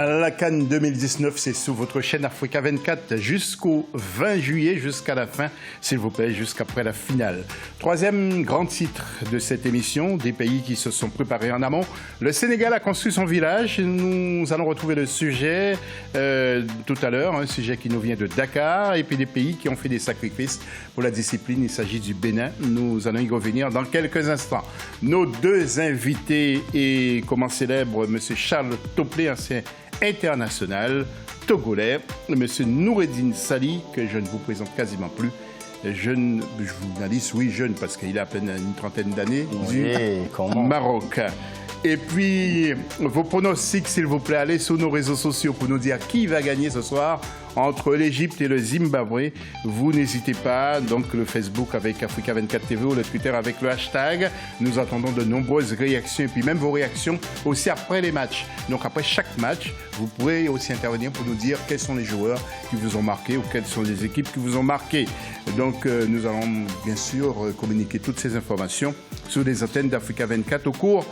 La CAN 2019, c'est sur votre chaîne Africa 24 jusqu'au 20 juillet, jusqu'à la fin, s'il vous plaît, jusqu'après la finale. Troisième grand titre de cette émission, des pays qui se sont préparés en amont. Le Sénégal a construit son village. Nous allons retrouver le sujet tout à l'heure, un sujet qui nous vient de Dakar, et puis des pays qui ont fait des sacrifices pour la discipline. Il s'agit du Bénin. Nous allons y revenir dans quelques instants. Nos deux invités, et comment célèbre M. Charles Toplé, ancien international togolais, M. Noureddine Sali, que je ne vous présente quasiment plus, jeune journaliste, oui, jeune, parce qu'il a à peine une trentaine d'années, du Maroc. Et puis, vos pronostics, s'il vous plaît, allez sur nos réseaux sociaux pour nous dire qui va gagner ce soir entre l'Égypte et le Zimbabwe. Vous n'hésitez pas, donc le Facebook avec Africa 24 TV ou le Twitter avec le hashtag. Nous attendons de nombreuses réactions et puis même vos réactions aussi après les matchs. Donc après chaque match, vous pourrez aussi intervenir pour nous dire quels sont les joueurs qui vous ont marqué ou quelles sont les équipes qui vous ont marqué. Donc nous allons bien sûr communiquer toutes ces informations sur les antennes d'Africa 24 au cours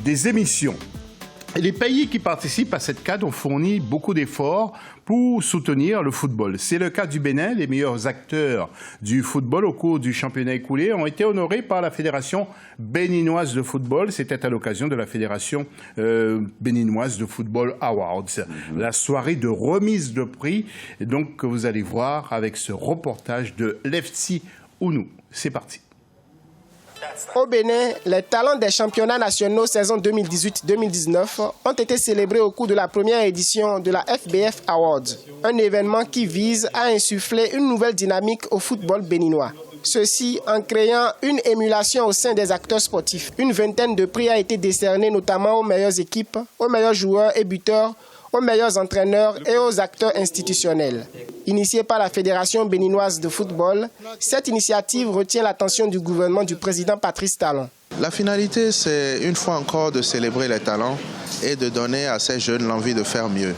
des émissions. Les pays qui participent à cette CAN ont fourni beaucoup d'efforts pour soutenir le football. C'est le cas du Bénin. Les meilleurs acteurs du football au cours du championnat écoulé ont été honorés par la Fédération béninoise de football. C'était à l'occasion de la Fédération béninoise de football Awards. La soirée de remise de prix, donc, que vous allez voir avec ce reportage de Lefti Ounou. C'est parti. Au Bénin, les talents des championnats nationaux saison 2018-2019 ont été célébrés au cours de la première édition de la FBF Awards, un événement qui vise à insuffler une nouvelle dynamique au football béninois. Ceci en créant une émulation au sein des acteurs sportifs. Une vingtaine de prix a été décernée notamment aux meilleures équipes, aux meilleurs joueurs et buteurs, aux meilleurs entraîneurs et aux acteurs institutionnels. Initiée par la Fédération béninoise de football, cette initiative retient l'attention du gouvernement du président Patrice Talon. La finalité, c'est une fois encore de célébrer les talents et de donner à ces jeunes l'envie de faire mieux.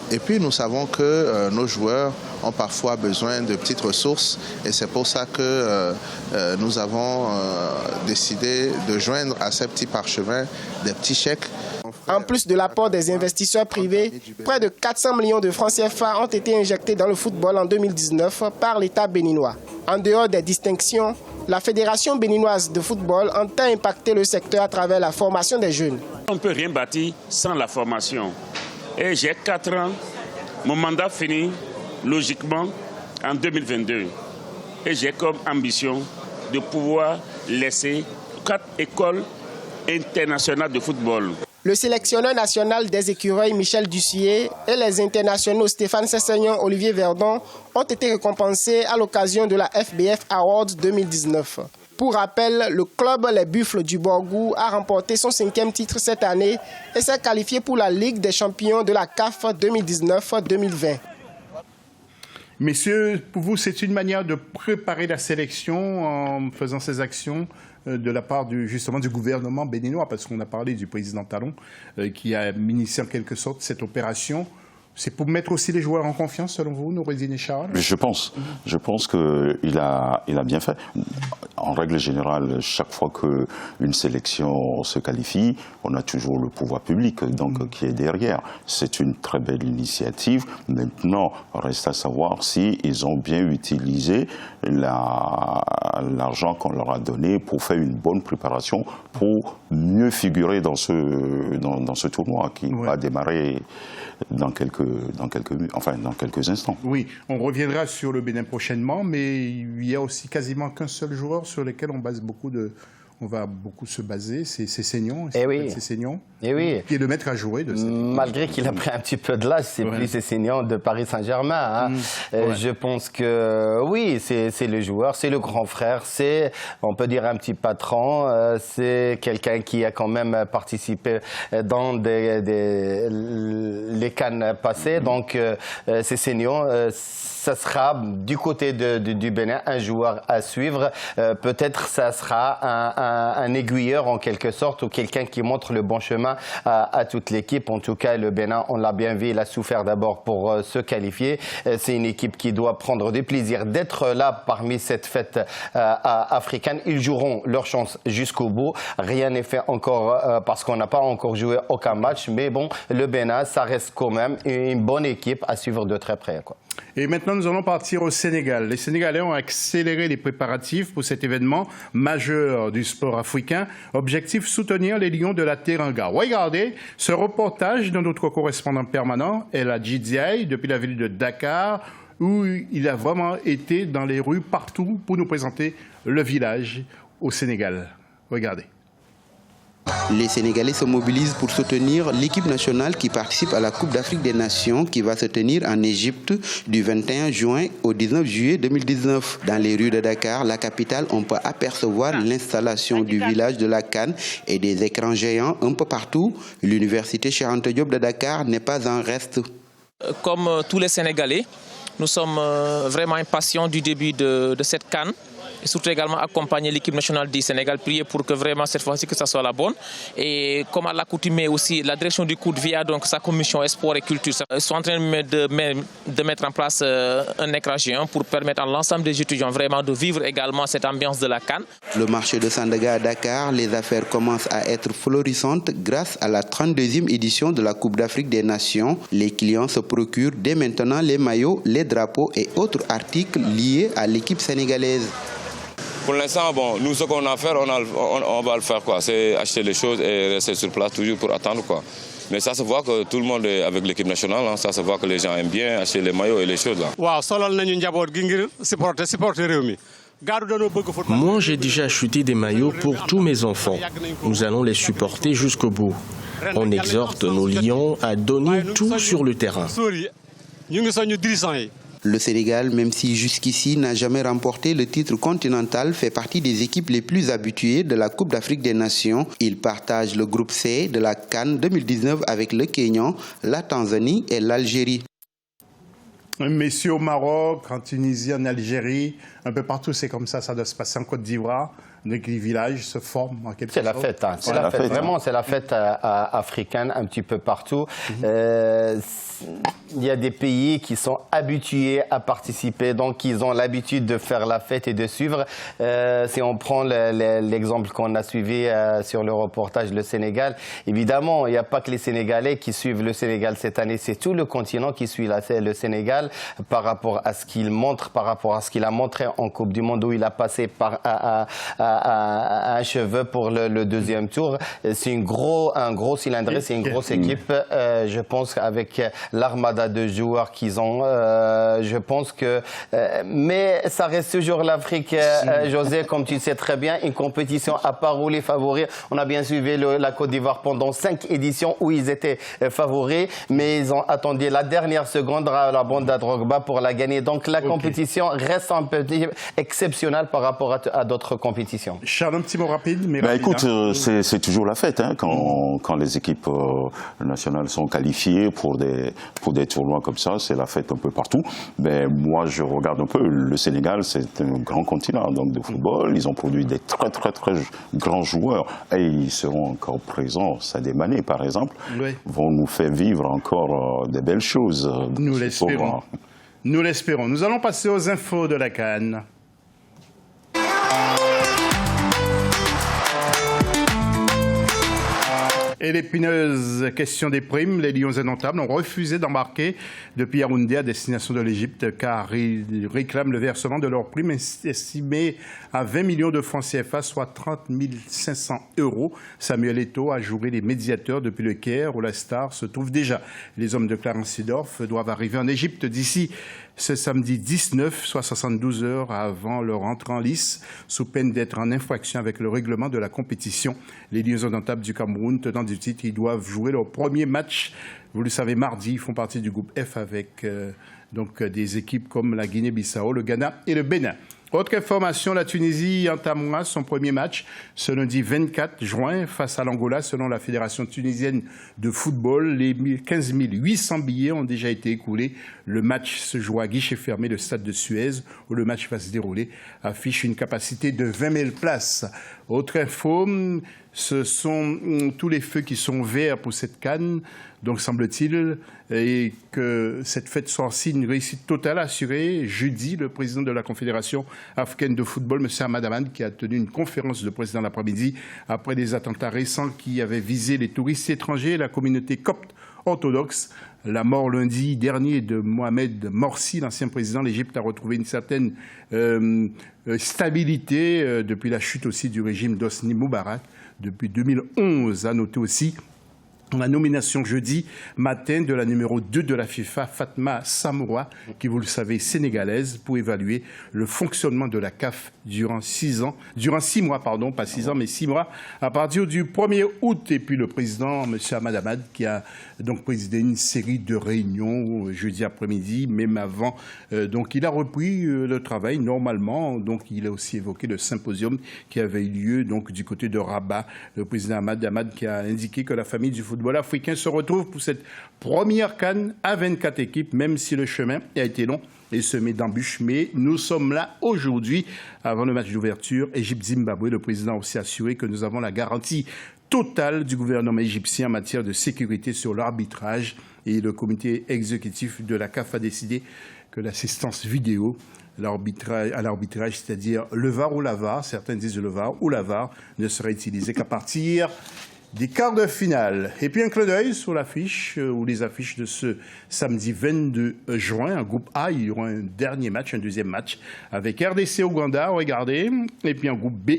Et puis nous savons que nos joueurs ont parfois besoin de petites ressources et c'est pour ça que nous avons décidé de joindre à ces petits parchemins des petits chèques. En plus de l'apport des investisseurs privés, près de 400 millions de francs CFA ont été injectés dans le football en 2019 par l'État béninois. En dehors des distinctions, la Fédération béninoise de football entend impacter le secteur à travers la formation des jeunes. On ne peut rien bâtir sans la formation. Et j'ai 4 ans, mon mandat finit logiquement en 2022. Et j'ai comme ambition de pouvoir laisser 4 écoles internationales de football. Le sélectionneur national des écureuils Michel Dussier et les internationaux Stéphane Sessegnon, Olivier Verdon ont été récompensés à l'occasion de la FBF Awards 2019. Pour rappel, le club Les Buffles du Borgou a remporté son 5e titre cette année et s'est qualifié pour la Ligue des champions de la CAF 2019-2020. Messieurs, pour vous, c'est une manière de préparer la sélection en faisant ces actions de la part justement du gouvernement béninois, parce qu'on a parlé du président Talon qui a initié en quelque sorte cette opération. C'est pour mettre aussi les joueurs en confiance, selon vous, Noureddine et Charles? Je pense qu'il a bien fait. En règle générale, chaque fois qu'une sélection se qualifie, on a toujours le pouvoir public donc, qui est derrière. C'est une très belle initiative. Maintenant, reste à savoir s'ils ont bien utilisé l'argent qu'on leur a donné pour faire une bonne préparation, pour mieux figurer dans ce tournoi qui va démarrer dans quelques instants. Oui, on reviendra sur le Bénin prochainement, mais il y a aussi quasiment qu'un seul joueur sur lequel on va beaucoup se baser, c'est Sessegnon. Qui est le maître à jouer de cette Malgré qu'il a pris un petit peu de l'âge, c'est plus Sessegnon de Paris Saint-Germain. Je pense que oui, c'est le joueur, c'est le grand frère, c'est, on peut dire, un petit patron, c'est quelqu'un qui a quand même participé dans les CAN passées. Donc Sessegnon, ça sera du côté du Bénin un joueur à suivre. Peut-être ça sera un aiguilleur en quelque sorte ou quelqu'un qui montre le bon chemin à toute l'équipe. En tout cas, le Bénin, on l'a bien vu, il a souffert d'abord pour se qualifier. C'est une équipe qui doit prendre du plaisir d'être là parmi cette fête africaine. Ils joueront leur chance jusqu'au bout. Rien n'est fait encore parce qu'on n'a pas encore joué aucun match. Mais bon, le Bénin, ça reste quand même une bonne équipe à suivre de très près, quoi. Et maintenant, nous allons partir au Sénégal. Les Sénégalais ont accéléré les préparatifs pour cet événement majeur du sport africain. Objectif, soutenir les Lions de la Teranga. Regardez ce reportage de notre correspondant permanent, El Hadji Diaye, depuis la ville de Dakar, où il a vraiment été dans les rues partout pour nous présenter le village au Sénégal. Regardez. Les Sénégalais se mobilisent pour soutenir l'équipe nationale qui participe à la Coupe d'Afrique des Nations qui va se tenir en Égypte du 21 juin au 19 juillet 2019. Dans les rues de Dakar, la capitale, on peut apercevoir l'installation du village de la CAN et des écrans géants un peu partout. L'université Cheikh Anta Diop de Dakar n'est pas en reste. Comme tous les Sénégalais, nous sommes vraiment impatients du début de cette CAN. Et surtout également accompagner l'équipe nationale du Sénégal, prier pour que vraiment cette fois-ci que ça soit la bonne. Et comme à l'accoutumée aussi, la direction du COUD via donc sa commission Sport et Culture sont en train de mettre en place un écran géant pour permettre à l'ensemble des étudiants vraiment de vivre également cette ambiance de la CAN. Le marché de Sandaga à Dakar, les affaires commencent à être florissantes grâce à la 32e édition de la Coupe d'Afrique des Nations. Les clients se procurent dès maintenant les maillots, les drapeaux et autres articles liés à l'équipe sénégalaise. Pour l'instant, bon, nous, ce qu'on a à faire, on va le faire, quoi. C'est acheter les choses et rester sur place toujours pour attendre, quoi. Mais ça se voit que tout le monde est avec l'équipe nationale, hein. Ça se voit que les gens aiment bien acheter les maillots et les choses, là. Moi, j'ai déjà acheté des maillots pour tous mes enfants. Nous allons les supporter jusqu'au bout. On exhorte nos lions à donner tout sur le terrain. Le Sénégal, même si jusqu'ici n'a jamais remporté le titre continental, fait partie des équipes les plus habituées de la Coupe d'Afrique des Nations. Il partage le groupe C de la CAN 2019 avec le Kenya, la Tanzanie et l'Algérie. Messieurs au Maroc, en Tunisie, en Algérie, un peu partout, c'est comme ça doit se passer en Côte d'Ivoire. Les villages se forment en quelque sorte. C'est la fête, hein. C'est la fête. Vraiment, c'est la fête africaine un petit peu partout. Il y a des pays qui sont habitués à participer, donc ils ont l'habitude de faire la fête et de suivre. Si on prend l'exemple qu'on a suivi sur le reportage, le Sénégal, évidemment, il n'y a pas que les Sénégalais qui suivent le Sénégal cette année, c'est tout le continent qui suit le Sénégal par rapport à ce qu'il montre, par rapport à ce qu'il a montré en Coupe du Monde où il a passé par un cheveu pour le deuxième tour. C'est un gros cylindré, c'est une grosse équipe. Je pense qu'avec l'armada de joueurs qu'ils ont, je pense que... mais ça reste toujours l'Afrique, José, comme tu sais très bien, une compétition à part où les favoris. On a bien suivi la Côte d'Ivoire pendant 5 éditions où ils étaient favoris, mais ils ont attendu la dernière seconde à la bande à Drogba pour la gagner. Donc la compétition reste un peu exceptionnelle par rapport à d'autres compétitions. Charles, un petit mot rapide, mais rapide, écoute, c'est toujours la fête, hein, quand les équipes nationales sont qualifiées pour des tournois comme ça, c'est la fête un peu partout. Mais moi, je regarde un peu, le Sénégal, c'est un grand continent donc de football. Ils ont produit des très grands joueurs et ils seront encore présents. Sadio Mané, par exemple, vont nous faire vivre encore des belles choses. Nous l'espérons. Nous l'espérons. Nous allons passer aux infos de la CAN. Et l'épineuse question des primes, les Lions indomptables ont refusé d'embarquer depuis Yaoundé à destination de l'Égypte car ils réclament le versement de leurs primes estimées à 20 millions de francs CFA, soit 30 500 €. Samuel Eto'o a joué les médiateurs depuis le Caire où la star se trouve déjà. Les hommes de Clarence-Seedorf doivent arriver en Égypte d'ici ce samedi 19, soit 72 heures avant leur entrée en lice, sous peine d'être en infraction avec le règlement de la compétition. Les Lions indomptables du Cameroun, tenants du titre, ils doivent jouer leur premier match. Vous le savez, mardi, ils font partie du groupe F avec donc des équipes comme la Guinée-Bissau, le Ghana et le Bénin. Autre information, la Tunisie entamera son premier match ce lundi 24 juin face à l'Angola. Selon la Fédération tunisienne de football, les 15 800 billets ont déjà été écoulés. Le match se joue à guichet fermé, le stade de Suez, où le match va se dérouler, affiche une capacité de 20 000 places. Autre info, ce sont tous les feux qui sont verts pour cette CAN. Donc, semble-t-il, et que cette fête soit aussi une réussite totale assurée. Jeudi, le président de la Confédération africaine de football, M. Ahmad Ahmad, qui a tenu une conférence de presse dans l'après-midi après des attentats récents qui avaient visé les touristes étrangers et la communauté copte orthodoxe. La mort lundi dernier de Mohamed Morsi, l'ancien président, l'Égypte a retrouvé une certaine stabilité depuis la chute aussi du régime d'Hosni Moubarak depuis 2011. À noter aussi la nomination jeudi matin de la numéro 2 de la FIFA, Fatma Samoura, qui, vous le savez, sénégalaise, pour évaluer le fonctionnement de la CAF durant 6 mois, pas 6 ans, mais 6 mois, à partir du 1er août. Et puis le président, M. Ahmad Ahmad, qui a donc présidé une série de réunions jeudi après-midi, même avant. Donc il a repris le travail normalement. Donc il a aussi évoqué le symposium qui avait eu lieu donc, du côté de Rabat. Le président Ahmad Ahmad qui a indiqué que la famille du football africain se retrouve pour cette première CAN à 24 équipes, même si le chemin a été long et semé d'embûches. Mais nous sommes là aujourd'hui, avant le match d'ouverture, Égypte-Zimbabwe. Le président a aussi assuré que nous avons la garantie totale du gouvernement égyptien en matière de sécurité sur l'arbitrage. Et le comité exécutif de la CAF a décidé que l'assistance vidéo à l'arbitrage, c'est-à-dire le VAR ou la VAR, certains disent le VAR ou la VAR, ne sera utilisée qu'à partir des quarts de finale. Et puis un clin d'œil sur l'affiche, ou les affiches de ce samedi 22 juin. En groupe A, il y aura un deuxième match, avec RDC-Ouganda, regardez. Et puis en groupe B,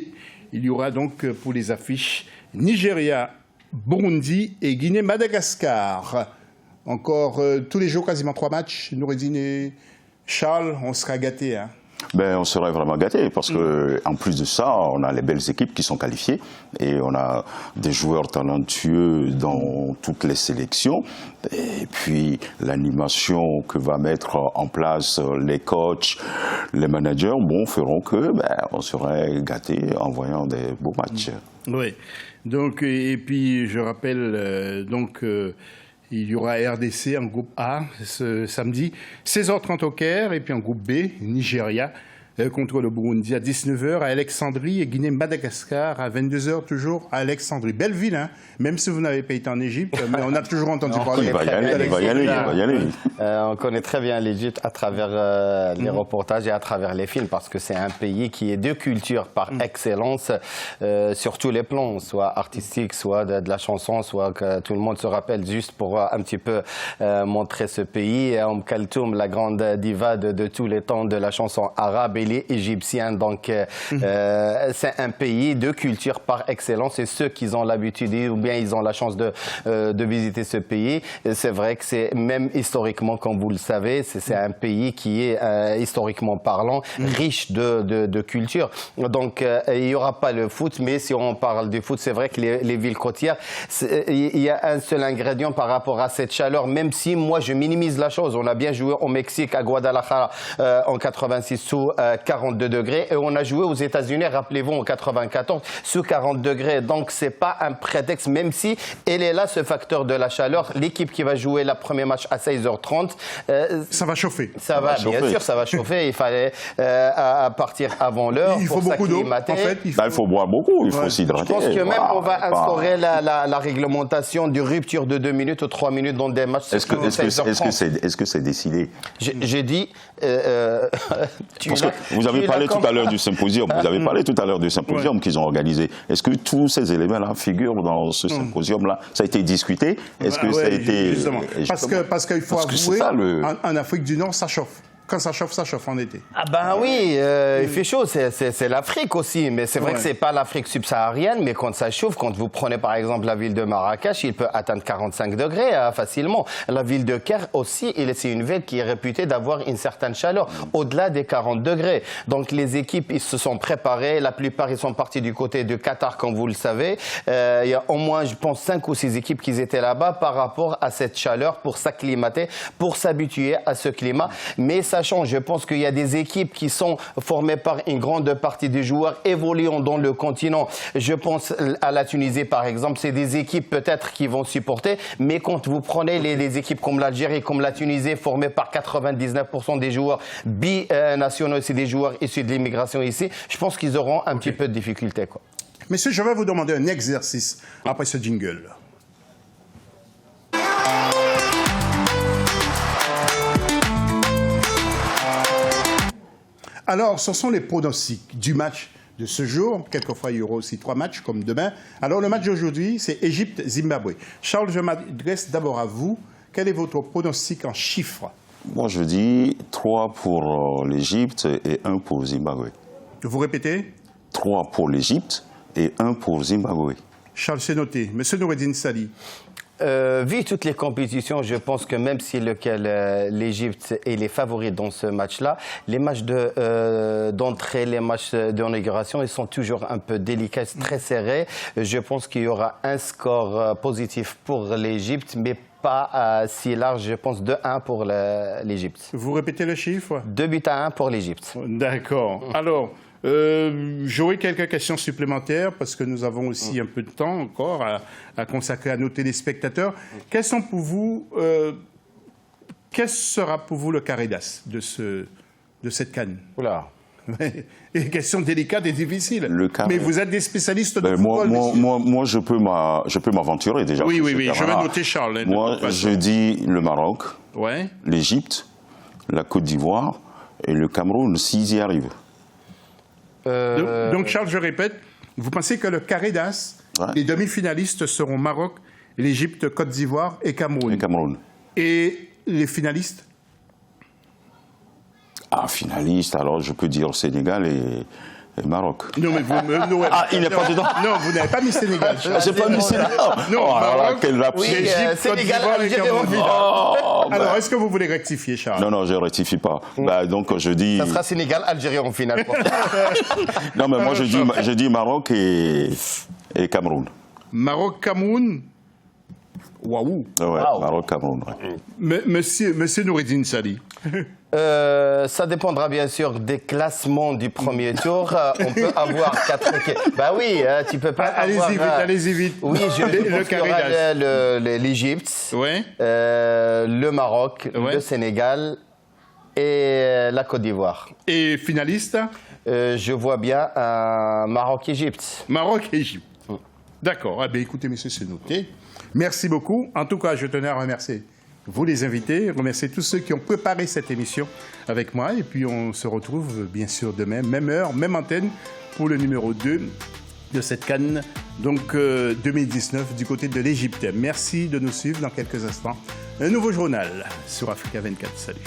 il y aura donc pour les affiches Nigeria, Burundi et Guinée-Madagascar. Encore tous les jours, quasiment 3 matchs. Noureddine et Charles, on sera gâtés, hein. Ben, on serait vraiment gâtés parce qu'en plus de ça, on a les belles équipes qui sont qualifiées et on a des joueurs talentueux dans toutes les sélections. Et puis l'animation que va mettre en place les coachs, les managers, feront que on serait gâtés en voyant des beaux matchs. Oui. Donc, et puis je rappelle il y aura RDC en groupe A ce samedi, 16h30 au Caire, et puis en groupe B, Nigeria contre le Burundi à 19h à Alexandrie et Guinée-Madagascar à 22h toujours à Alexandrie. Belle ville, hein, même si vous n'avez pas été en Égypte, mais on a toujours entendu parler. Il va y aller. On connaît très bien l'Égypte à travers les reportages et à travers les films parce que c'est un pays qui est de culture par excellence sur tous les plans, soit artistique, soit de la chanson, soit que tout le monde se rappelle juste pour un petit peu montrer ce pays. Kaltoum, la grande diva de tous les temps de la chanson arabe, il est égyptien, donc c'est un pays de culture par excellence et ceux qui ont l'habitude ou bien ils ont la chance de visiter ce pays, c'est vrai que c'est même historiquement, comme vous le savez, c'est un pays qui est historiquement parlant riche de culture. Donc il n'y aura pas le foot, mais si on parle du foot, c'est vrai que les villes côtières, il y a un seul ingrédient par rapport à cette chaleur, même si moi je minimise la chose. On a bien joué au Mexique, à Guadalajara en 86 sous 42 degrés et on a joué aux États-Unis, rappelez-vous, en 94 sous 40 degrés. Donc c'est pas un prétexte, même si elle est là, ce facteur de la chaleur. L'équipe qui va jouer le premier match à 16h30, ça va chauffer. Bien sûr, ça va chauffer. Il fallait partir avant l'heure. Il faut beaucoup d'eau. En fait, il faut boire beaucoup, il faut s'hydrater. Je pense que même on va instaurer la réglementation de rupture de 2 minutes ou 3 minutes dans des matchs. Est-ce que c'est décidé? J'ai dit. Parce que vous avez parlé tout à l'heure du symposium. Vous avez parlé tout à l'heure du symposium qu'ils ont organisé. Est-ce que tous ces éléments-là figurent dans ce symposium-là? Ça a été discuté? Est-ce que ça a été... Parce qu'il faut avouer, en Afrique du Nord, ça chauffe. Quand ça chauffe en été. Ah ben oui, il fait chaud, c'est l'Afrique aussi, mais c'est vrai que c'est pas l'Afrique subsaharienne, mais quand ça chauffe, quand vous prenez par exemple la ville de Marrakech, il peut atteindre 45 degrés facilement. La ville de Caire aussi, c'est une ville qui est réputée d'avoir une certaine chaleur, au-delà des 40 degrés. Donc les équipes, ils se sont préparées, la plupart ils sont partis du côté de Qatar, comme vous le savez. Il y a au moins, je pense, 5 ou 6 équipes qui étaient là-bas par rapport à cette chaleur, pour s'acclimater, pour s'habituer à ce climat. Mais ça change. Je pense qu'il y a des équipes qui sont formées par une grande partie des joueurs évoluant dans le continent. Je pense à la Tunisie, par exemple. C'est des équipes peut-être qui vont supporter, mais quand vous prenez les équipes comme l'Algérie, comme la Tunisie, formées par 99% des joueurs binationaux, c'est des joueurs issus de l'immigration ici, je pense qu'ils auront un petit peu de difficulté, quoi. Messieurs, je vais vous demander un exercice après ce jingle. Alors, ce sont les pronostics du match de ce jour. Quelquefois, il y aura aussi 3 matchs, comme demain. Alors, le match d'aujourd'hui, c'est Égypte-Zimbabwe. Charles, je m'adresse d'abord à vous. Quel est votre pronostic en chiffres? Moi, je dis 3 pour l'Égypte et 1 pour Zimbabwe. Vous répétez? 3 pour l'Égypte et 1 pour Zimbabwe. Charles, c'est noté. Monsieur Noureddine Sali. Vu toutes les compétitions, je pense que même si l'Égypte est les favoris dans ce match-là, les matchs d'entrée, les matchs d'inauguration, ils sont toujours un peu délicats, très serrés. Je pense qu'il y aura un score positif pour l'Égypte, mais pas si large, je pense 2-1 pour l'Égypte. Vous répétez le chiffre? 2-1 pour l'Égypte. D'accord. Alors, j'aurai quelques questions supplémentaires parce que nous avons aussi un peu de temps encore à consacrer à nos téléspectateurs. Quels sont pour vous, quel sera pour vous le carré d'as de cette CAN? Oula. Une question délicate et difficile. Mais vous êtes des spécialistes de football. Moi, je peux m'aventurer déjà. Oui, je vais noter Charles. Hein, moi, je dis le Maroc, l'Égypte, la Côte d'Ivoire et le Cameroun, s'ils y arrivent. Donc, Charles, je répète, vous pensez que le carré d'as, les demi-finalistes seront Maroc, l'Égypte, Côte d'Ivoire et Cameroun. Et les finalistes? Finaliste, alors je peux dire Sénégal et Maroc. Non, mais vous... il n'est pas dedans. Non, vous n'avez pas mis Sénégal. J'ai pas mis Sénégal. Non, Maroc, quel lapsus. Égypte, Sénégal, Algérie en finale. Alors, est-ce que vous voulez rectifier, Charles? Non, je ne rectifie pas. Donc, je dis... Ça sera Sénégal, Algérie en finale. Non, mais moi, je dis Maroc et Cameroun. Maroc, Cameroun. Waouh. Maroc, Cameroun. Monsieur Noureddine Sali. Ça dépendra bien sûr des classements du premier tour. On peut avoir 4 équipes. Bah oui, tu peux pas avoir... Allez-y vite. Oui, l'Égypte, le Maroc, le Sénégal et la Côte d'Ivoire. Et finaliste? Je vois bien Maroc-Égypte. Maroc-Égypte. D'accord. Ah bien, écoutez, messieurs, c'est noté. Merci beaucoup. En tout cas, je tenais à remercier vous les invités, remercier tous ceux qui ont préparé cette émission avec moi. Et puis, on se retrouve bien sûr demain, même heure, même antenne, pour le numéro 2 de cette CAN, donc 2019, du côté de l'Égypte. Merci de nous suivre dans quelques instants. Un nouveau journal sur Africa 24. Salut.